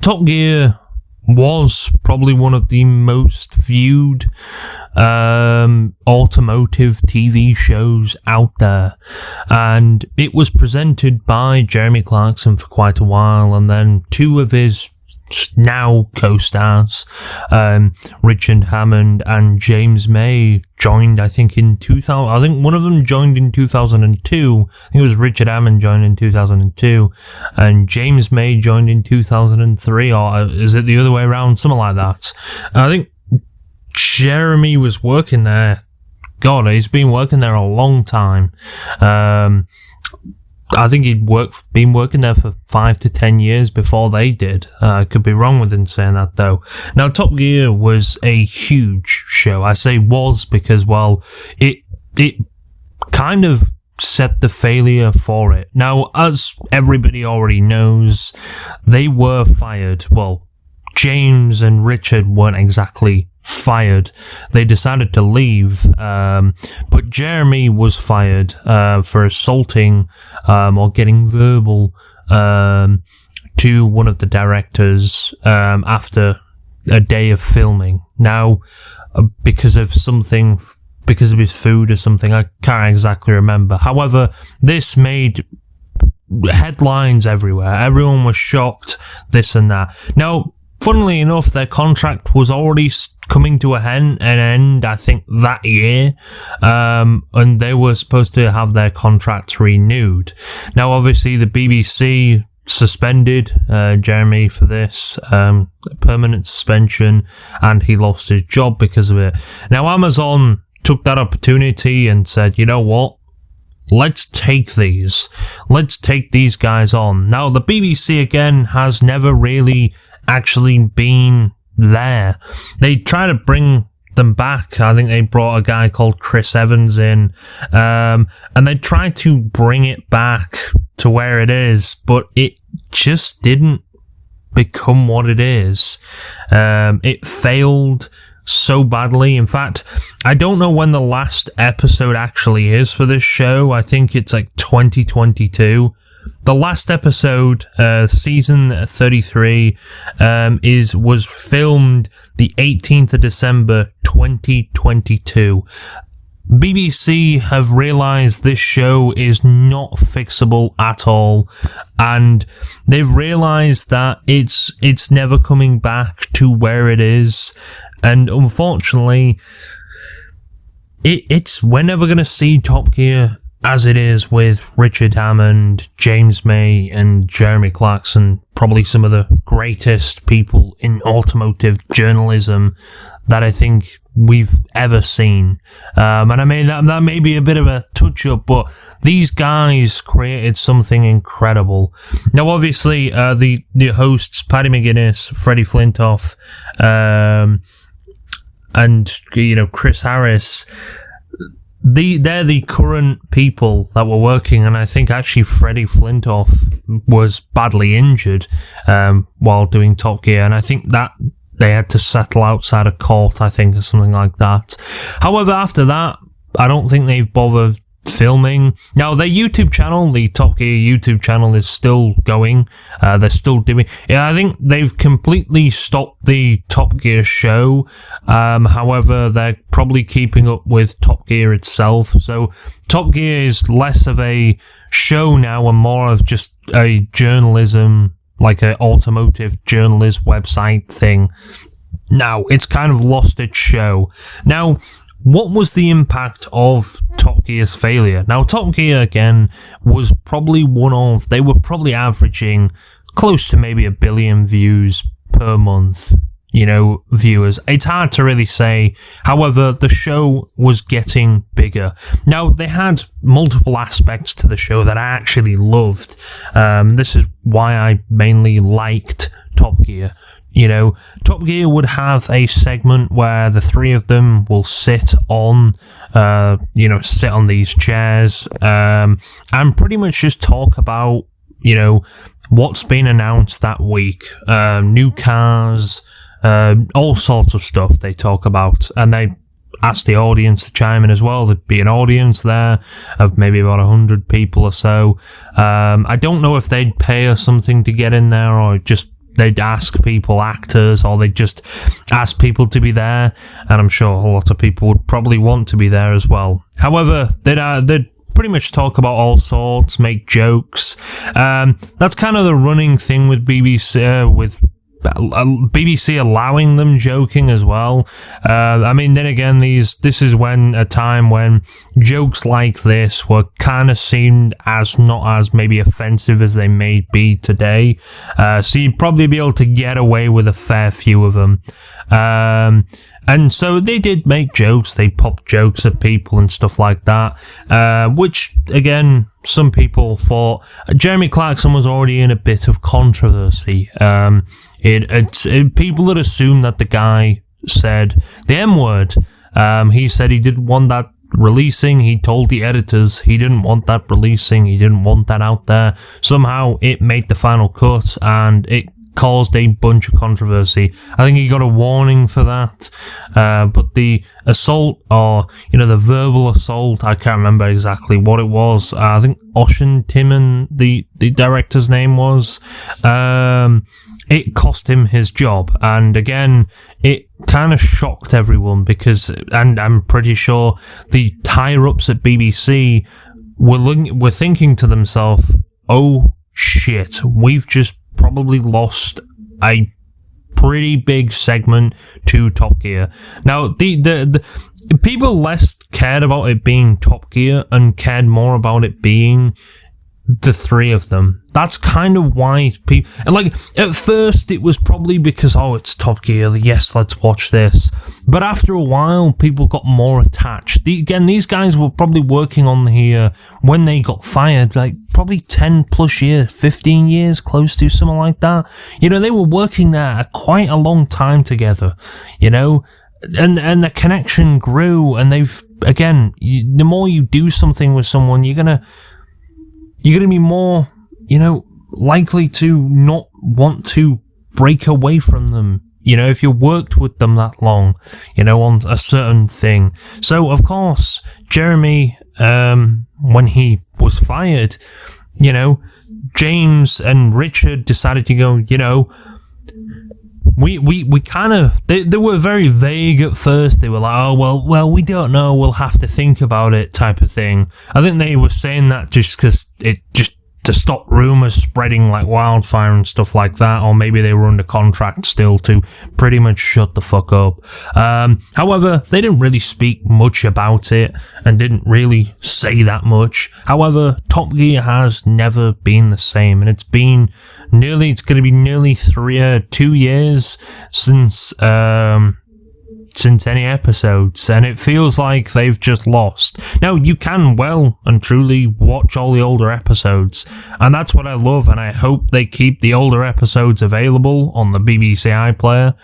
Top Gear was probably one of the most viewed automotive TV shows out there, and it was presented by Jeremy Clarkson for quite a while, and then two of his now co-stars, Richard Hammond and James May, joined, I think, in 2000. I think one of them joined in 2002. I think it was Richard Hammond joined in 2002, and James May joined in 2003, or is it the other way around? Something like that. I think Jeremy was working there. God, he's been working there a long time. I think he'd been working there for 5 to 10 years before they did. I could be wrong with saying that, though. Now, Top Gear was a huge show. I say was because, well, it kind of set the failure for it. Now, as everybody already knows, they were fired. Well, James and Richard weren't exactly fired. They decided to leave, but Jeremy was fired for assaulting or getting verbal to one of the directors after a day of filming. Now, because of his food or something, I can't exactly remember. However, this made headlines everywhere. Everyone was shocked, this and that. Now, funnily enough, their contract was already coming to an end, I think, that year, and they were supposed to have their contracts renewed. Now, obviously, the BBC suspended Jeremy for this, permanent suspension, and he lost his job because of it. Now, Amazon took that opportunity and said, you know what? Let's take these guys on. Now, the BBC, again, has never really actually been there. They try to bring them back. I think they brought a guy called Chris Evans in, and they tried to bring it back to where it is, but it just didn't become what it is. It failed so badly. In fact, I don't know when the last episode actually is for this show. I think it's like 2022. The last episode, season 33, was filmed the 18th of December, 2022. BBC have realised this show is not fixable at all, and they've realised that it's never coming back to where it is, and unfortunately, we're never going to see Top Gear as it is with Richard Hammond, James May, and Jeremy Clarkson, probably some of the greatest people in automotive journalism that I think we've ever seen. And I mean, that may be a bit of a touch-up, but these guys created something incredible. Now, obviously, the hosts, Paddy McGuinness, Freddie Flintoff, and, Chris Harris, they're the current people that were working, and I think actually Freddie Flintoff was badly injured while doing Top Gear, and I think that they had to settle outside of court, I think, or something like that. However, after that, I don't think they've bothered filming. Now, their YouTube channel, the Top Gear YouTube channel, is still going. They're still doing... Yeah, I think they've completely stopped the Top Gear show. However, they're probably keeping up with Top Gear itself. So, Top Gear is less of a show now and more of just a journalism, like an automotive journalist website thing. Now, it's kind of lost its show. Now, what was the impact of Top Gear's failure? Now, Top Gear, again, was probably they were probably averaging close to maybe 1 billion views per month, viewers. It's hard to really say. However, the show was getting bigger. Now, they had multiple aspects to the show that I actually loved. This is why I mainly liked Top Gear. Top Gear would have a segment where the three of them will sit on these chairs, and pretty much just talk about, what's been announced that week, new cars, all sorts of stuff they talk about, and they ask the audience to chime in as well. There'd be an audience there of maybe about 100 people or so. I don't know if they'd pay or something to get in there, or just they'd ask people, actors, or they'd just ask people to be there, and I'm sure a lot of people would probably want to be there as well. However, they'd pretty much talk about all sorts, make jokes. That's kind of the running thing with BBC, with BBC allowing them joking as well. I mean, then again, this is when a time when jokes like this were kind of seen as not as maybe offensive as they may be today. So you'd probably be able to get away with a fair few of them. And so they did make jokes, they popped jokes at people and stuff like that, which, again, some people thought Jeremy Clarkson was already in a bit of controversy. People that assumed that the guy said the M-word. He said he didn't want that releasing. He told the editors he didn't want that releasing. He didn't want that out there. Somehow it made the final cut, and it caused a bunch of controversy. I think he got a warning for that, but the assault, or the verbal assault, I can't remember exactly what it was. I think Oshin Timon, the director's name was. It cost him his job, and again, it kind of shocked everyone because, and I'm pretty sure the higher ups at BBC were thinking to themselves, "Oh shit, we've just probably lost a pretty big segment to Top Gear." Now, the people less cared about it being Top Gear and cared more about it being the three of them. That's kind of why people, like, at first it was probably because, oh, it's Top Gear, yes, let's watch this. But after a while, people got more attached. Again, these guys were probably working on here when they got fired, like, probably 10 plus years, 15 years, close to something like that. They were working there quite a long time together, and the connection grew, and they've, again, the more you do something with someone, you're gonna be more, likely to not want to break away from them, if you worked with them that long, on a certain thing. So, of course, Jeremy, when he was fired, James and Richard decided to go, we kind of, they were very vague at first. They were like, oh, well, we don't know, we'll have to think about it, type of thing. I think they were saying that just because to stop rumours spreading like wildfire and stuff like that, or maybe they were under contract still to pretty much shut the fuck up. However, they didn't really speak much about it and didn't really say that much. However, Top Gear has never been the same, and it's going to be nearly 2 years since any episodes, and it feels like they've just lost. Now, you can well and truly watch all the older episodes, and that's what I love, and I hope they keep the older episodes available on the BBC iPlayer.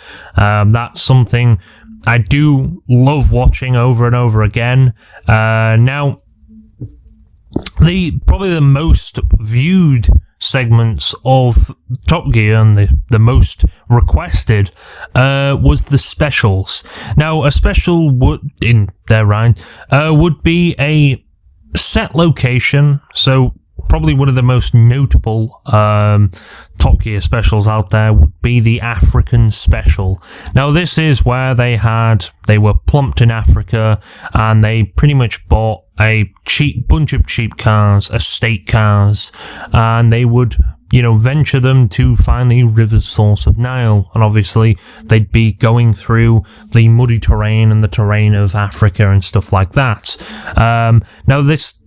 That's something I do love watching over and over again. Now, probably the most viewed segments of Top Gear and the most requested was the specials. Now, a special would be a set location, so probably one of the most notable Top Gear specials out there would be the African special. Now, this is where they were plumped in Africa, and they pretty much bought a bunch of cheap cars, estate cars, and they would, venture them to find the river's source of Nile. And obviously, they'd be going through the muddy terrain and the terrain of Africa and stuff like that. Now, this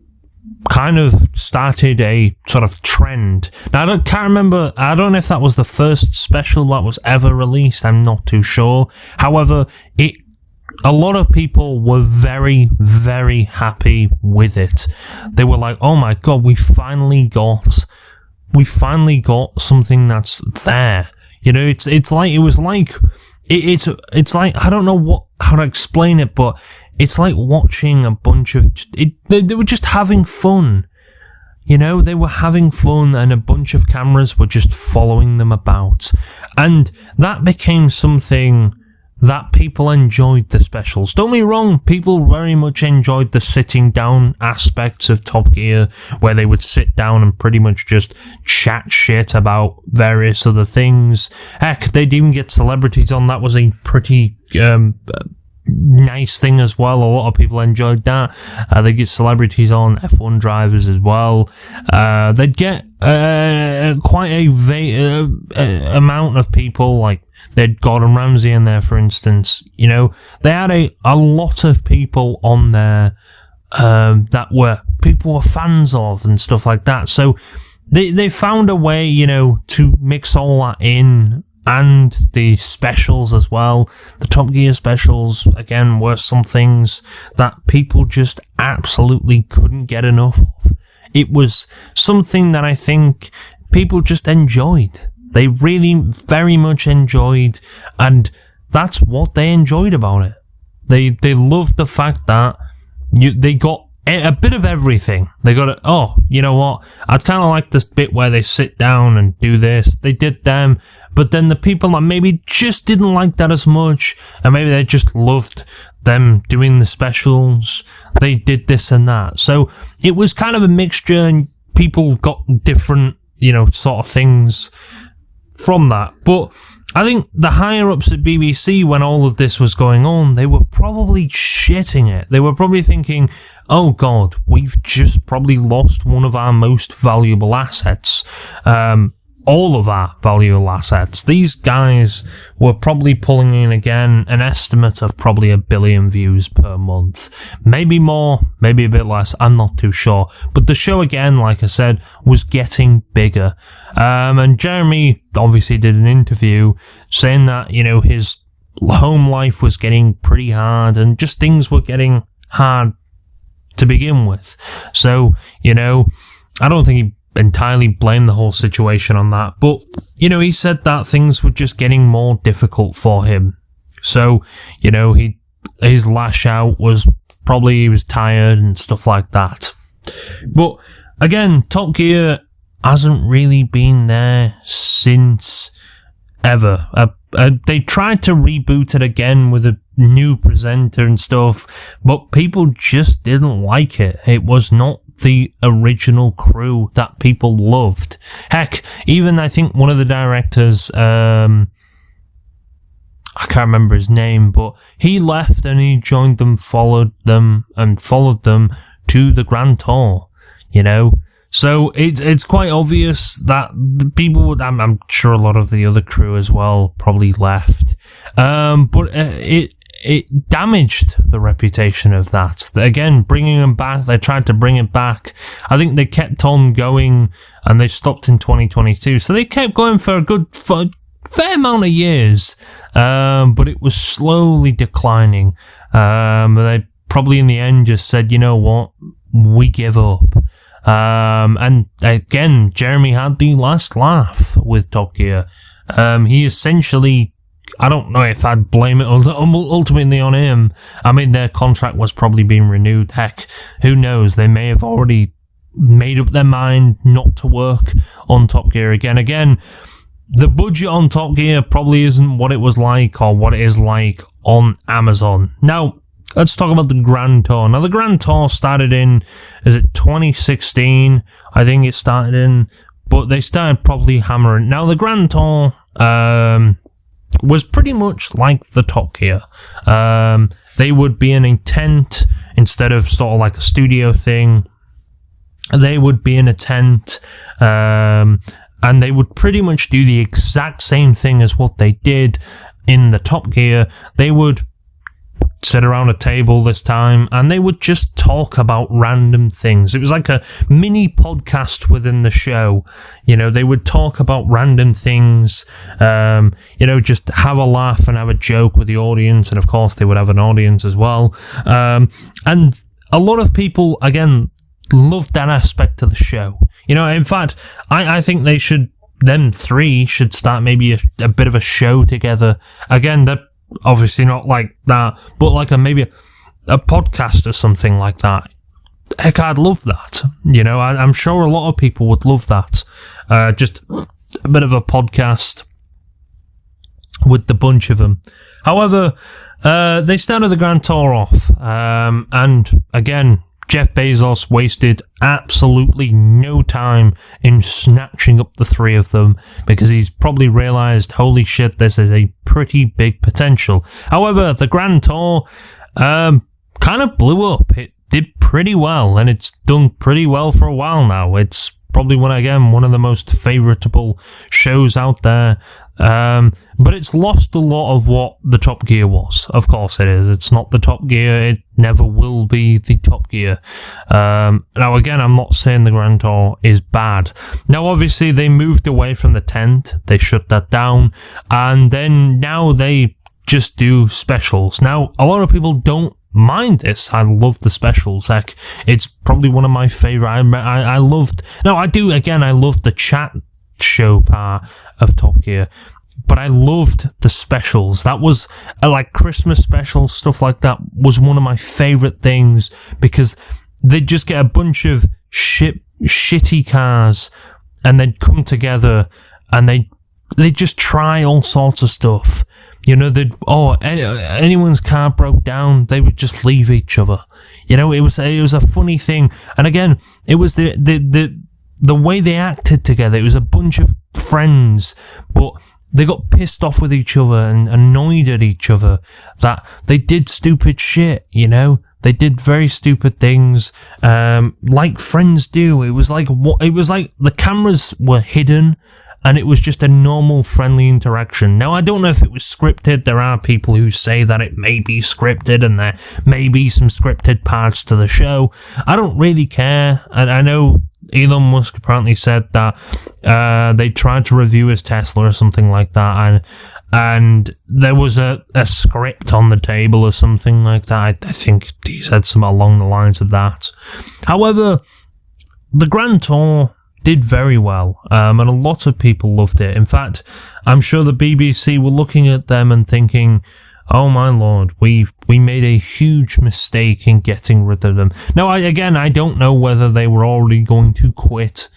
kind of started a sort of trend. Now, I don't know if that was the first special that was ever released, I'm not too sure. However, a lot of people were very, very happy with it. They were like, oh my god, we finally got something that's there. It's like, I don't know how to explain it, but it's like watching a bunch of... They were just having fun. They were having fun, and a bunch of cameras were just following them about. And that became something that people enjoyed the specials. Don't get me wrong, people very much enjoyed the sitting down aspects of Top Gear, where they would sit down and pretty much just chat shit about various other things. Heck, they'd even get celebrities on. That was a pretty nice thing as well. A lot of people enjoyed that. They get celebrities on, F1 drivers as well. They'd get quite a amount of people, like they had Gordon Ramsay in there, for instance. You know, they had a lot of people on there that people were fans of and stuff like that. So they found a way, you know, to mix all that in. And the specials as well. The Top Gear specials, again, were some things that people just absolutely couldn't get enough of. It was something that I think people just enjoyed. They really very much enjoyed, and that's what they enjoyed about it. They loved the fact that they got a bit of everything. They got you know what? I'd kind of like this bit where they sit down and do this. They did them, but then the people that maybe just didn't like that as much, and maybe they just loved them doing the specials, they did this and that. So it was kind of a mixture, and people got different, you know, sort of things from that. But I think the higher-ups at BBC, when all of this was going on, they were probably shitting it. They were probably thinking, oh God, we've just probably lost one of our most valuable assets. All of our valuable assets. These guys were probably pulling in, again, an estimate of probably 1 billion views per month. Maybe more, maybe a bit less, I'm not too sure. But the show, again, like I said, was getting bigger. And Jeremy obviously did an interview saying that, you know, his home life was getting pretty hard and just things were getting hard to begin with. So, you know, I don't think he entirely blamed the whole situation on that, but, you know, he said that things were just getting more difficult for him. So, you know, his lash out was probably he was tired and stuff like that. But again, Top Gear hasn't really been there since ever. They tried to reboot it again with a new presenter and stuff, but people just didn't like it. It was not the original crew that people loved. Heck, even I think one of the directors, I can't remember his name, but he left and he joined them, followed them to the Grand Tour, you know. So it's quite obvious that the people would, I'm sure a lot of the other crew as well probably left. But it damaged the reputation of that. Again, bringing them back, they tried to bring it back. I think they kept on going and they stopped in 2022. So they kept going for a fair amount of years. But it was slowly declining. They probably in the end just said, you know what, we give up. And again, Jeremy had the last laugh with Top Gear. He essentially, I don't know if I'd blame it ultimately on him. I mean, their contract was probably being renewed. Heck, who knows? They may have already made up their mind not to work on Top Gear again. Again, the budget on Top Gear probably isn't what it was like or what it is like on Amazon. Now, let's talk about the Grand Tour. Now, the Grand Tour started in, is it 2016? I think it started in, but they started probably hammering. Now, the Grand Tour was pretty much like the Top Gear. They would be in a tent instead of sort of like a studio thing. They would be in a tent, and they would pretty much do the exact same thing as what they did in the Top Gear. They would sit around a table this time and they would just talk about random things. It was like a mini podcast within the show. You know, they would talk about random things, you know, just have a laugh and have a joke with the audience. And of course they would have an audience as well. And a lot of people, again, loved that aspect of the show. You know, in fact, I think them three should start maybe a bit of a show together. Again, they're obviously not like that, but like maybe a podcast or something like that. Heck, I'd love that. You know, I'm sure a lot of people would love that. Just a bit of a podcast with the bunch of them. However, they started the Grand Tour off, and again, Jeff Bezos wasted absolutely no time in snatching up the three of them because he's probably realized, holy shit, this is a pretty big potential. However, the Grand Tour kind of blew up. It did pretty well, and it's done pretty well for a while now. It's probably one of the most favoritable shows out there. But it's lost a lot of what the Top Gear was. Of course it is. It's not the Top Gear. It never will be the Top Gear. Now again, I'm not saying the Grand Tour is bad. Now obviously they moved away from the tent. They shut that down. And then now they just do specials. Now, a lot of people don't mind this. I love the specials. Heck, it's probably one of my favorite. I loved the chat show part of Top Gear, but I loved the specials. That was like Christmas specials, stuff like that was one of my favorite things because they'd just get a bunch of shitty cars and they'd come together and they'd just try all sorts of stuff. You know, anyone's car broke down, they would just leave each other. You know, it was a funny thing. And again, it was the way they acted together. It was a bunch of friends, but they got pissed off with each other and annoyed at each other that they did stupid shit, you know? They did very stupid things, like friends do. It was like the cameras were hidden, and it was just a normal, friendly interaction. Now, I don't know if it was scripted. There are people who say that it may be scripted, and there may be some scripted parts to the show. I don't really care, and I know Elon Musk apparently said that they tried to review his Tesla or something like that, and there was a script on the table or something like that. I think he said something along the lines of that. However, the Grand Tour did very well, and a lot of people loved it. In fact, I'm sure the BBC were looking at them and thinking, oh my lord, we made a huge mistake in getting rid of them. Now, I don't know whether they were already going to quit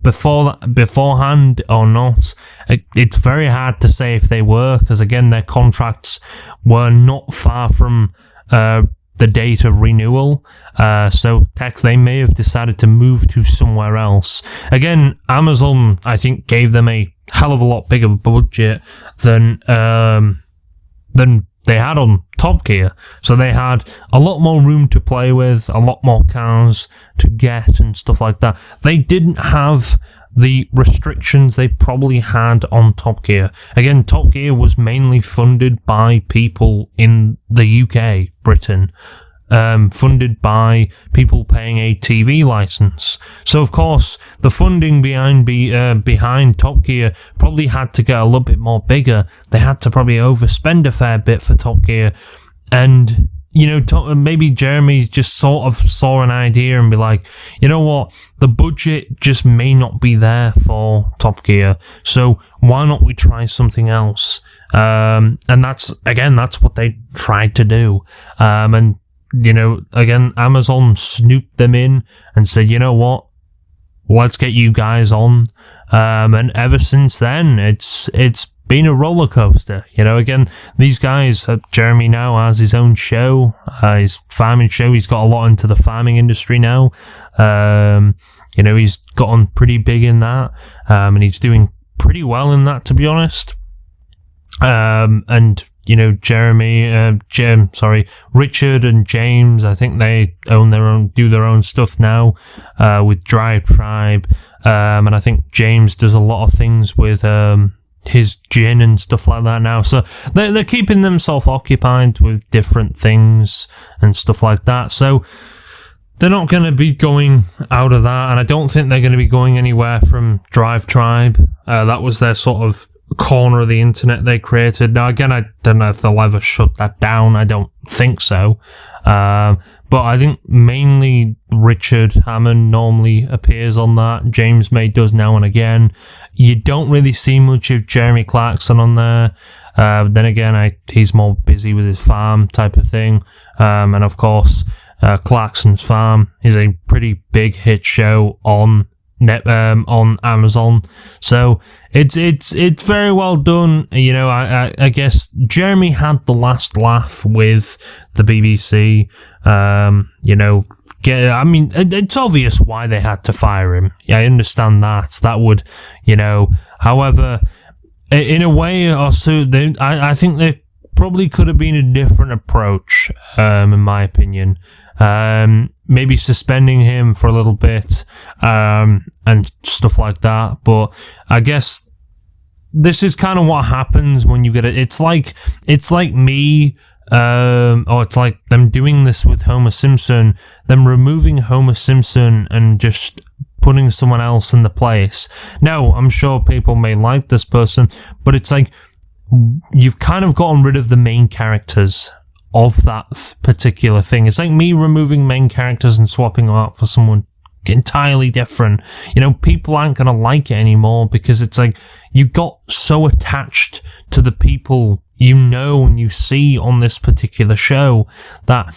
beforehand or not. It's very hard to say if they were, because again, their contracts were not far from the date of renewal, so they may have decided to move to somewhere else. Again, Amazon, I think, gave them a hell of a lot bigger budget than they had on Top Gear, so they had a lot more room to play with, a lot more cars to get and stuff like that. They didn't have the restrictions they probably had on Top Gear. Again, Top Gear was mainly funded by people in the UK, Britain, funded by people paying a TV license. So, of course, the funding behind Top Gear probably had to get a little bit more bigger. They had to probably overspend a fair bit for Top Gear. And, you know, maybe Jeremy just sort of saw an idea and be like, you know what, the budget just may not be there for Top Gear, so why not we try something else? And that's what they tried to do. And, you know, again, Amazon snooped them in and said, you know what, let's get you guys on. And ever since then, it's been a roller coaster. You know, again, these guys, Jeremy now has his own show, his farming show. He's got a lot into the farming industry now. You know, he's gotten pretty big in that, and he's doing pretty well in that, to be honest. And you know, Richard and James, I think they do their own stuff now, with Drive Tribe. And I think James does a lot of things with, his gin and stuff like that now. So they're keeping themselves occupied with different things and stuff like that. So they're not going to be going out of that. And I don't think they're going to be going anywhere from Drive Tribe. That was their sort of corner of the internet they created. Now, again, I don't know if they'll ever shut that down. I don't think so. But I think mainly Richard Hammond normally appears on that. James May does now and again. You don't really see much of Jeremy Clarkson on there. Then again, he's more busy with his farm type of thing. And of course, Clarkson's Farm is a pretty big hit show on on Amazon. So it's very well done. You know, I guess Jeremy had the last laugh with the BBC. You know, I mean, it's obvious why they had to fire him. Yeah, I understand that. That would, you know, however, in a way, also, I think there probably could have been a different approach, in my opinion. Maybe suspending him for a little bit, and stuff like that. But I guess this is kind of what happens when you get it. It's like me, or it's like them doing this with Homer Simpson, them removing Homer Simpson and just putting someone else in the place. Now, I'm sure people may like this person, but it's like you've kind of gotten rid of the main characters of that particular thing. It's like me removing main characters and swapping them out for someone entirely different. You know, people aren't going to like it anymore because it's like you got so attached to the people you know and you see on this particular show that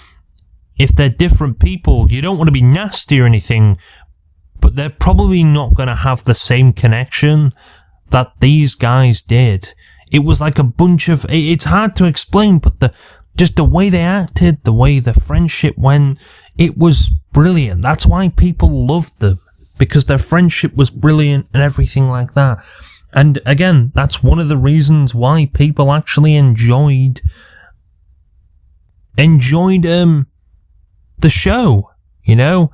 if they're different people, you don't want to be nasty or anything, but they're probably not going to have the same connection that these guys did. It was like a bunch of... It's hard to explain, but just the way they acted, the way the friendship went, it was brilliant. That's why people loved them, because their friendship was brilliant and everything like that. And again, that's one of the reasons why people actually enjoyed the show, you know?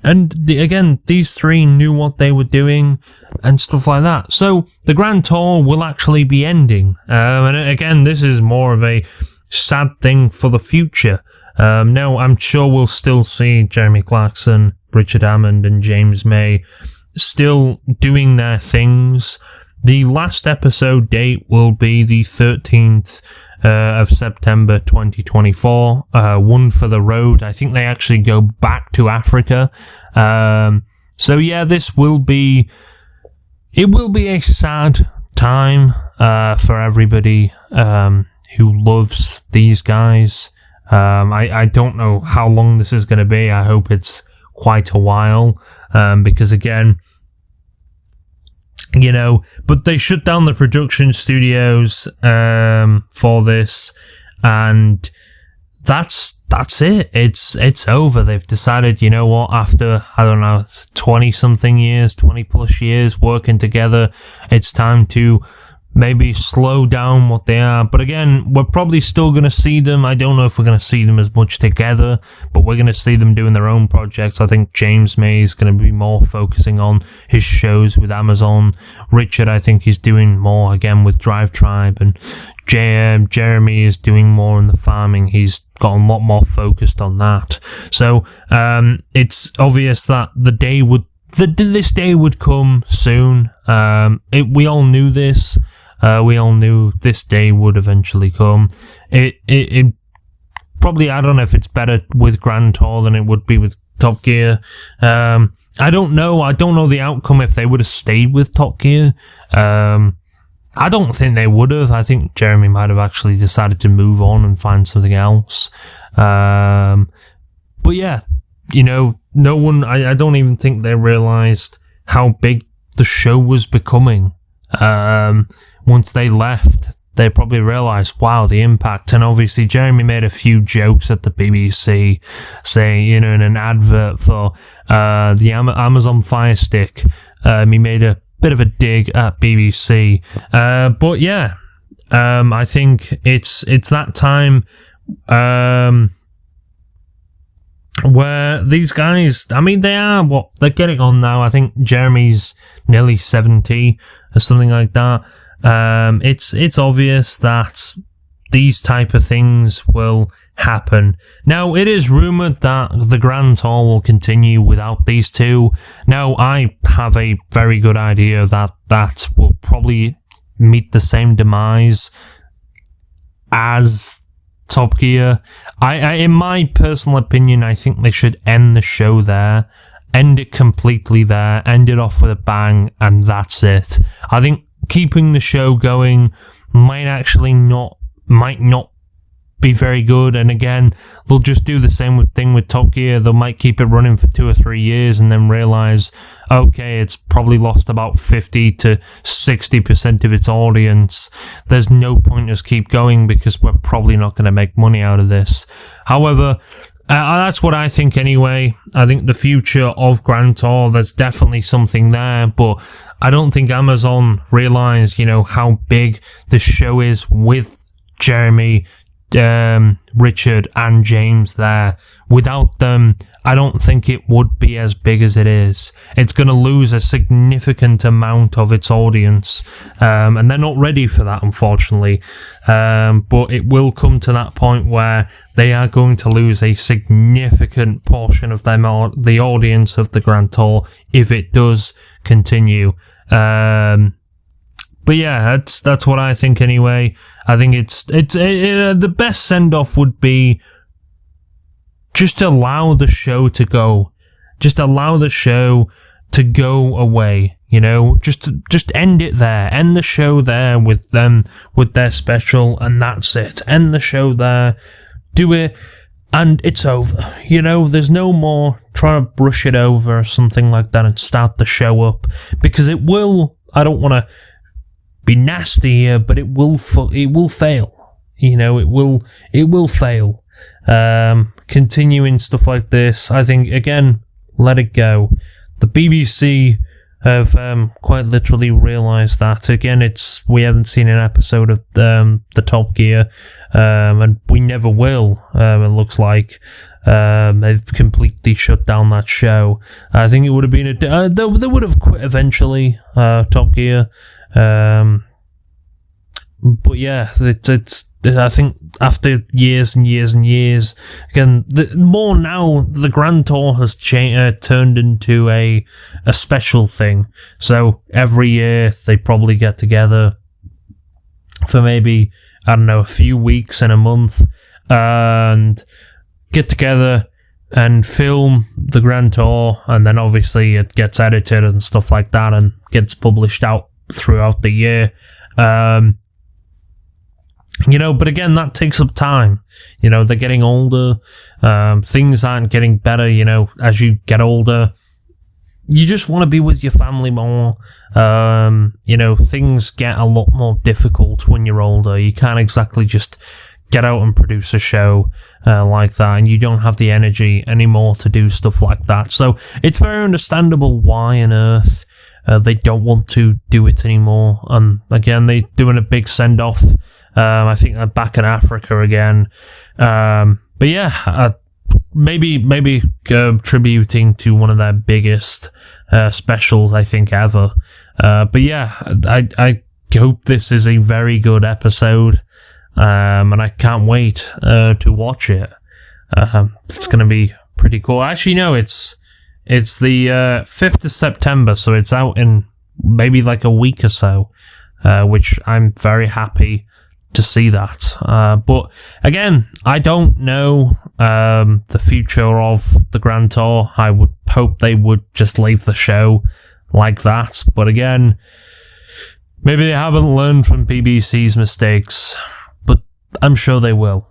And again, these three knew what they were doing and stuff like that. So the Grand Tour will actually be ending. And again, this is more of a sad thing for the future. Now, I'm sure we'll still see Jeremy Clarkson, Richard Hammond, and James May still doing their things. The last episode date will be the 13th of September 2024. One for the road. I think they actually go back to Africa. So yeah, it will be a sad time for everybody who loves these guys. I don't know how long this is going to be. I hope it's quite a while, because again, you know, but they shut down the production studios for this, and that's it. It's over. They've decided, you know what, after, I don't know, 20-something years, 20-plus years working together, it's time to maybe slow down what they are. But again, we're probably still going to see them. I don't know if we're going to see them as much together, but we're going to see them doing their own projects. I think James May is going to be more focusing on his shows with Amazon. Richard, I think, is doing more, again, with Drive Tribe. And Jeremy is doing more in the farming. He's got a lot more focused on that. So it's obvious that this day would come soon. We all knew this. We all knew this day would eventually come. It probably, I don't know if it's better with Grand Tour than it would be with Top Gear. I don't know. I don't know the outcome if they would have stayed with Top Gear. I don't think they would have. I think Jeremy might have actually decided to move on and find something else. But yeah, you know, no one, I don't even think they realised how big the show was becoming. Once they left, they probably realised, wow, the impact. And obviously, Jeremy made a few jokes at the BBC, saying, you know, in an advert for the Amazon Fire Stick, he made a bit of a dig at BBC. But yeah, I think it's that time where these guys, I mean, they're getting on now. I think Jeremy's nearly 70 or something like that. It's obvious that these type of things will happen. Now, it is rumoured that the Grand Tour will continue without these two. Now, I have a very good idea that will probably meet the same demise as Top Gear. I in my personal opinion, I think they should end the show there, end it completely there, end it off with a bang, and that's it. I think keeping the show going might not be very good. And again, they'll just do the same thing with Top Gear. They might keep it running for 2 or 3 years and then realize, okay, it's probably lost about 50 to 60% of its audience. There's no point us keep going because we're probably not going to make money out of this. However, that's what I think anyway. I think the future of Grand Tour, there's definitely something there, but I don't think Amazon realize, how big the show is with Jeremy, Richard and James there. Without them, I don't think it would be as big as it is. It's going to lose a significant amount of its audience, and they're not ready for that, unfortunately. But it will come to that point where they are going to lose a significant portion of the audience of the Grand Tour if it does continue. But yeah, that's what I think anyway. I think it's the best send off would be just allow the show to go. Just allow the show to go away. Just end it there. End the show there with them, with their special, and that's it. End the show there. Do it, and it's over. There's no more trying to brush it over or something like that and start the show up, because it will. I don't want to be nasty here, but it will fail. It will fail. Continuing stuff like this, I think, again, let it go. The BBC have quite literally realised that. Again, we haven't seen an episode of the Top Gear, and we never will. It looks like they've completely shut down that show. I think it would have been they would have quit eventually. Top Gear. But yeah, it's I think after years and years and years, again, more now the Grand Tour has turned into a special thing. So every year they probably get together for maybe, I don't know, a few weeks and a month, and get together and film the Grand Tour, and then obviously it gets edited and stuff like that and gets published out throughout the year. But again, that takes up time. They're getting older. Things aren't getting better, as you get older. You just want to be with your family more. Things get a lot more difficult when you're older. You can't exactly just get out and produce a show like that, and you don't have the energy anymore to do stuff like that. So it's very understandable why on earth they don't want to do it anymore. And again, they're doing a big send-off. I think they're back in Africa again. But yeah, maybe tributing to one of their biggest specials, I think, ever. But yeah, I hope this is a very good episode, and I can't wait to watch it. It's going to be pretty cool. Actually, no, it's the 5th of September, so it's out in maybe like a week or so, which I'm very happy to see that. But again, I don't know the future of the Grand Tour. I would hope they would just leave the show like that. But again, maybe they haven't learned from BBC's mistakes, but I'm sure they will.